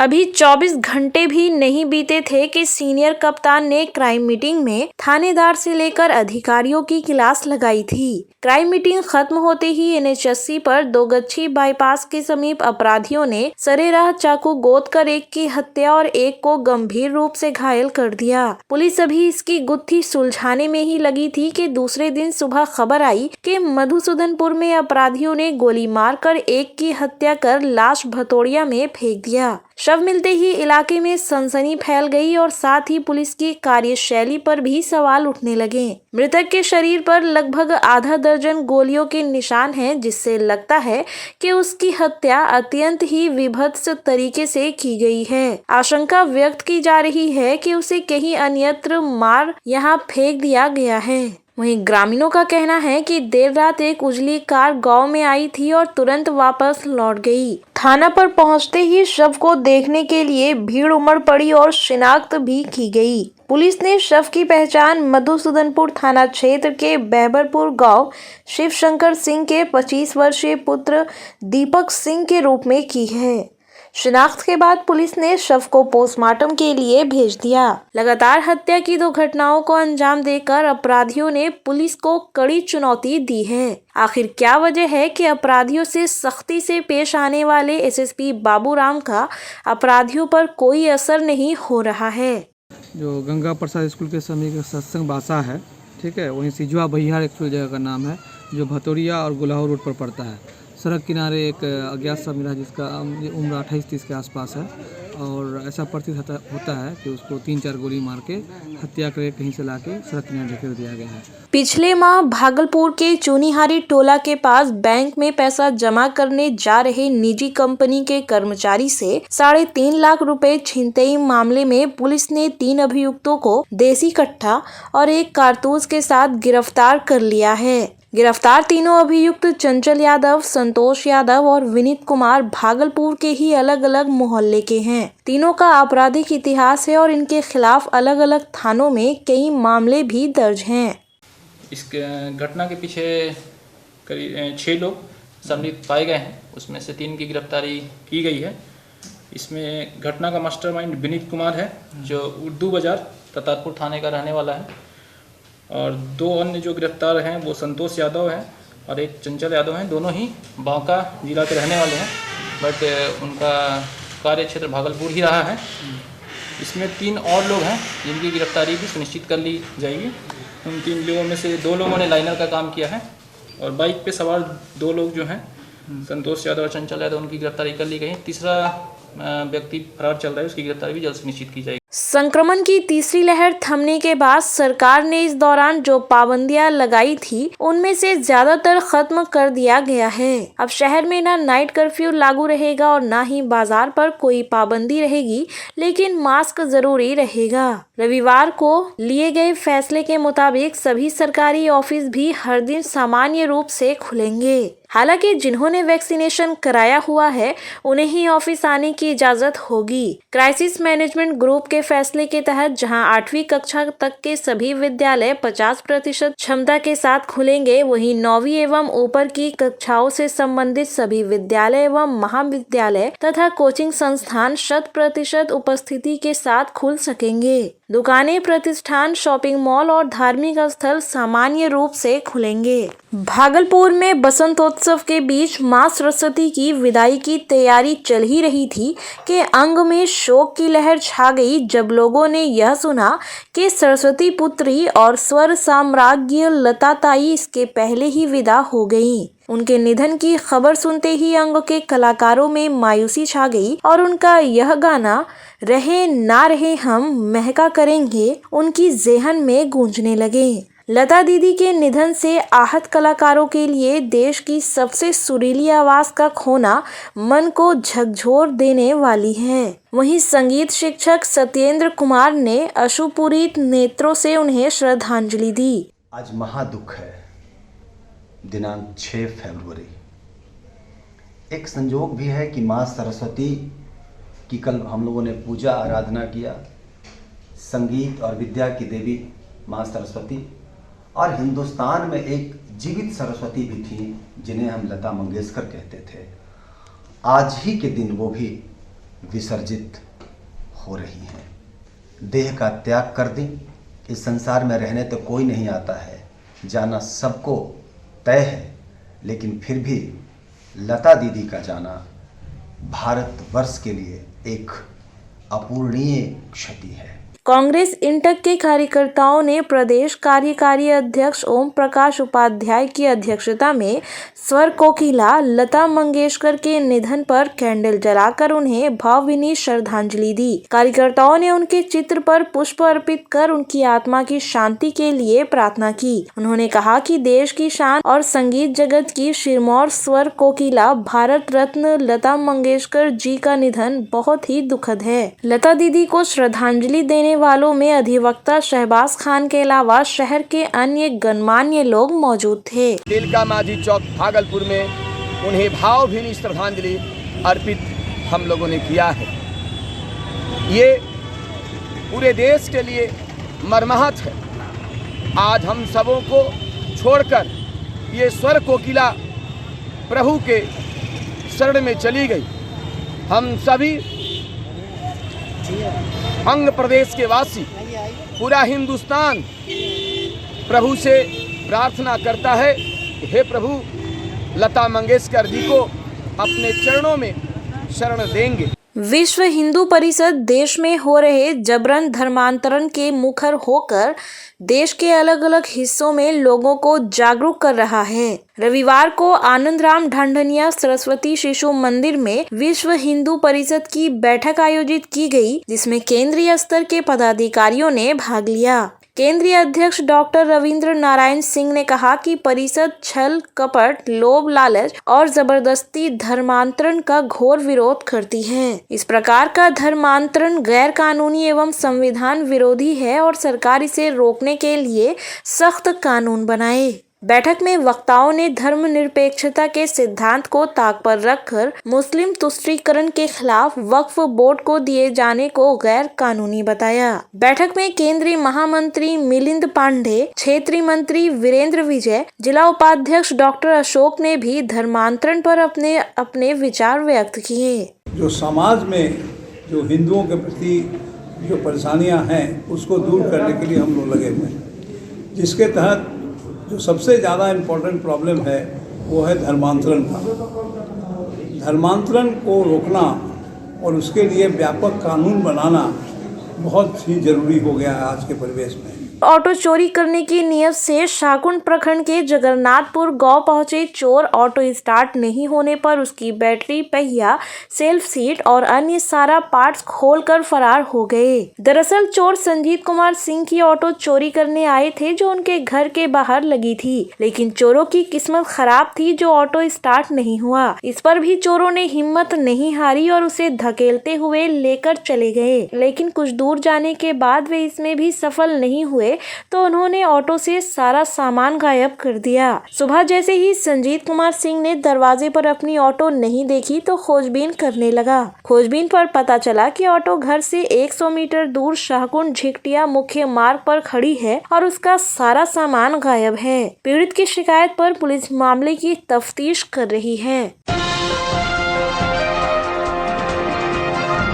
अभी 24 घंटे भी नहीं बीते थे कि सीनियर कप्तान ने क्राइम मीटिंग में थानेदार से लेकर अधिकारियों की क्लास लगाई थी। क्राइम मीटिंग खत्म होते ही NH80 पर दोगच्छी बाईपास के समीप अपराधियों ने सरेराह चाकू गोदकर एक की हत्या और एक को गंभीर रूप से घायल कर दिया। पुलिस अभी इसकी गुत्थी सुलझाने में ही लगी थी कि दूसरे दिन सुबह खबर आई कि मधुसूदनपुर में अपराधियों ने गोली मारकर एक की हत्या कर लाश भतोड़िया में फेंक दिया। शव मिलते ही इलाके में सनसनी फैल गई और साथ ही पुलिस की कार्यशैली पर भी सवाल उठने लगे। मृतक के शरीर पर लगभग आधा दर्जन गोलियों के निशान हैं, जिससे लगता है कि उसकी हत्या अत्यंत ही विभत्स तरीके से की गई है। आशंका व्यक्त की जा रही है कि उसे कहीं अन्यत्र मार यहाँ फेंक दिया गया है। वहीं ग्रामीणों का कहना है कि देर रात एक उजली कार गांव में आई थी और तुरंत वापस लौट गई। थाना पर पहुंचते ही शव को देखने के लिए भीड़ उमड़ पड़ी और शिनाख्त भी की गई। पुलिस ने शव की पहचान मधुसूदनपुर थाना क्षेत्र के बहबरपुर गांव शिवशंकर सिंह के 25 वर्षीय पुत्र दीपक सिंह के रूप में की है। शिनाख्त के बाद पुलिस ने शव को पोस्टमार्टम के लिए भेज दिया। लगातार हत्या की 2 घटनाओं को अंजाम देकर अपराधियों ने पुलिस को कड़ी चुनौती दी है। आखिर क्या वजह है कि अपराधियों से सख्ती से पेश आने वाले SSP बाबूराम का अपराधियों पर कोई असर नहीं हो रहा है। जो गंगा प्रसाद स्कूल के समीप सत्संग बासा है, ठीक है, वहीं सिजुआ बहियार एक्चुअल जगह का नाम है, जो भतोड़िया और गुलाहो रोड पर पड़ता है। सड़क किनारे एक अज्ञात शव मिला जिसका उम्र 28-30 के आसपास है और ऐसा प्रतीत होता है कि उसको 3-4 गोली मार के हत्या करके कहीं से लाके सड़क किनारे ढकेल दिया गया है। पिछले माह भागलपुर के चुनीहारी टोला के पास बैंक में पैसा जमा करने जा रहे निजी कंपनी के कर्मचारी से 3.5 लाख रुपए छीनते मामले में पुलिस ने 3 अभियुक्तों को देसी कट्टा और एक कारतूस के साथ गिरफ्तार कर लिया है। गिरफ्तार तीनों अभियुक्त चंचल यादव, संतोष यादव और विनीत कुमार भागलपुर के ही अलग अलग मोहल्ले के हैं। तीनों का आपराधिक इतिहास है और इनके खिलाफ अलग अलग थानों में कई मामले भी दर्ज हैं। इस घटना के पीछे करीब 6 लोग संलिप्त पाए गए हैं, उसमें से 3 की गिरफ्तारी की गई है। इसमें घटना का मास्टरमाइंड विनीत कुमार है, जो उर्दू बाजार प्रतापपुर थाने का रहने वाला है, और 2 अन्य जो गिरफ्तार हैं वो संतोष यादव हैं और एक चंचल यादव हैं। दोनों ही बांका जिला के रहने वाले हैं, बट उनका कार्य क्षेत्र भागलपुर ही रहा है। इसमें 3 और लोग हैं जिनकी गिरफ्तारी भी सुनिश्चित कर ली जाएगी। उन 3 लोगों में से 2 लोगों ने लाइनर का काम किया है और बाइक पे सवार 2 लोग जो हैं संतोष यादव और चंचल यादव, उनकी गिरफ्तारी कर ली गई है। तीसरा व्यक्ति फरार चल रहा है, उसकी गिरफ्तारी भी जल्द सुनिश्चित की जाएगी। संक्रमण की तीसरी लहर थमने के बाद सरकार ने इस दौरान जो पाबंदियां लगाई थी उनमें से ज्यादातर खत्म कर दिया गया है। अब शहर में ना नाइट कर्फ्यू लागू रहेगा और ना ही बाजार पर कोई पाबंदी रहेगी, लेकिन मास्क जरूरी रहेगा। रविवार को लिए गए फैसले के मुताबिक सभी सरकारी ऑफिस भी हर दिन सामान्य रूप से खुलेंगे। हालांकि जिन्होंने वैक्सीनेशन कराया हुआ है उन्हें ही ऑफिस आने की इजाजत होगी। क्राइसिस मैनेजमेंट ग्रुप के फैसले के तहत जहां 8वीं कक्षा तक के सभी विद्यालय 50% क्षमता के साथ खुलेंगे, वहीं 9वीं एवं ऊपर की कक्षाओं से संबंधित सभी विद्यालय एवं महाविद्यालय तथा कोचिंग संस्थान 100% उपस्थिति के साथ खुल सकेंगे। दुकानें, प्रतिष्ठान, शॉपिंग मॉल और धार्मिक स्थल सामान्य रूप से खुलेंगे। भागलपुर में बसंतोत्सव के बीच मां सरस्वती की विदाई की तैयारी चल ही रही थी कि अंग में शोक की लहर छा गई जब लोगों ने यह सुना कि सरस्वती पुत्री और स्वर साम्राज्ञी लता ताई इसके पहले ही विदा हो गयी। उनके निधन की खबर सुनते ही अंग के कलाकारों में मायूसी छा गई और उनका यह गाना रहे ना रहे हम महका करेंगे उनकी ज़हन में गूंजने लगे। लता दीदी के निधन से आहत कलाकारों के लिए देश की सबसे सुरीली आवाज का खोना मन को झकझोर देने वाली है। वहीं संगीत शिक्षक सत्येंद्र कुमार ने अश्रुपूरित नेत्रों से उन्हें श्रद्धांजलि दी। आज महादुख है। दिनांक 6 फरवरी। एक संजोग भी है कि माँ सरस्वती की कल हम लोगों ने पूजा आराधना किया। संगीत और विद्या की देवी माँ सरस्वती, और हिंदुस्तान में एक जीवित सरस्वती भी थी जिन्हें हम लता मंगेशकर कहते थे। आज ही के दिन वो भी विसर्जित हो रही हैं। देह का त्याग कर दें। इस संसार में रहने तो कोई नहीं आता है, जाना सबको तय है, लेकिन फिर भी लता दीदी का जाना भारतवर्ष के लिए एक अपूरणीय क्षति है। कांग्रेस इंटक के कार्यकर्ताओं ने प्रदेश कार्यकारी अध्यक्ष ओम प्रकाश उपाध्याय की अध्यक्षता में स्वर कोकिला लता मंगेशकर के निधन पर कैंडल जलाकर उन्हें भावभीनी श्रद्धांजलि दी। कार्यकर्ताओं ने उनके चित्र पर पुष्प अर्पित कर उनकी आत्मा की शांति के लिए प्रार्थना की। उन्होंने कहा कि देश की शान और संगीत जगत की सिरमौर स्वर कोकिला भारत रत्न लता मंगेशकर जी का निधन बहुत ही दुखद है। लता दीदी को श्रद्धांजलि देने वालों में अधिवक्ता शहबाज खान के अलावा शहर के अन्य गणमान्य लोग मौजूद थे। तिलका माझी चौक भागलपुर में उन्हें भावभीनी श्रद्धांजलि अर्पित हम लोगों ने किया है। ये पूरे देश के लिए मर्माहत है। आज हम सबों को छोड़कर ये स्वर कोकिला प्रभु के शरण में चली गई। हम सभी अंग प्रदेश के वासी, पूरा हिंदुस्तान प्रभु से प्रार्थना करता है कि हे प्रभु, लता मंगेशकर जी को अपने चरणों में शरण देंगे। विश्व हिंदू परिषद देश में हो रहे जबरन धर्मांतरण के मुखर होकर देश के अलग अलग हिस्सों में लोगों को जागरूक कर रहा है। रविवार को आनंद राम ढांढनिया सरस्वती शिशु मंदिर में विश्व हिंदू परिषद की बैठक आयोजित की गई, जिसमें केंद्रीय स्तर के पदाधिकारियों ने भाग लिया। केंद्रीय अध्यक्ष डॉक्टर रविंद्र नारायण सिंह ने कहा कि परिषद छल कपट, लोभ लालच और जबरदस्ती धर्मांतरण का घोर विरोध करती है। इस प्रकार का धर्मांतरण गैर कानूनी एवं संविधान विरोधी है और सरकार इसे रोकने के लिए सख्त कानून बनाए। बैठक में वक्ताओं ने धर्मनिरपेक्षता के सिद्धांत को ताक पर रखकर मुस्लिम तुष्टीकरण के खिलाफ वक्फ बोर्ड को दिए जाने को गैर कानूनी बताया। बैठक में केंद्रीय महामंत्री मिलिंद पांडे, क्षेत्रीय मंत्री वीरेंद्र विजय, जिला उपाध्यक्ष डॉक्टर अशोक ने भी धर्मांतरण पर अपने अपने विचार व्यक्त किए। जो समाज में जो हिंदुओं के प्रति जो परेशानियां हैं उसको दूर करने के लिए हम लोग लगे हुए हैं, जिसके तहत जो सबसे ज़्यादा इम्पोर्टेंट प्रॉब्लम है वो है धर्मांतरण का। धर्मांतरण को रोकना और उसके लिए व्यापक कानून बनाना बहुत ही ज़रूरी हो गया है आज के परिवेश में। ऑटो चोरी करने की नियत से शाहकुंड प्रखंड के जगन्नाथपुर गांव पहुंचे चोर ऑटो स्टार्ट नहीं होने पर उसकी बैटरी, पहिया, सेल्फ सीट और अन्य सारा पार्ट्स खोलकर फरार हो गए। दरअसल चोर संजीत कुमार सिंह की ऑटो चोरी करने आए थे जो उनके घर के बाहर लगी थी, लेकिन चोरों की किस्मत खराब थी जो ऑटो स्टार्ट नहीं हुआ। इस पर भी चोरों ने हिम्मत नहीं हारी और उसे धकेलते हुए लेकर चले गए, लेकिन कुछ दूर जाने के बाद वे इसमें भी सफल नहीं हुए तो उन्होंने ऑटो से सारा सामान गायब कर दिया। सुबह जैसे ही संजीत कुमार सिंह ने दरवाजे पर अपनी ऑटो नहीं देखी तो खोजबीन करने लगा। खोजबीन पर पता चला कि ऑटो घर से 100 मीटर दूर शाहकुंड झिकटिया मुख्य मार्ग पर खड़ी है और उसका सारा सामान गायब है। पीड़ित की शिकायत पर पुलिस मामले की तफ्तीश कर रही है।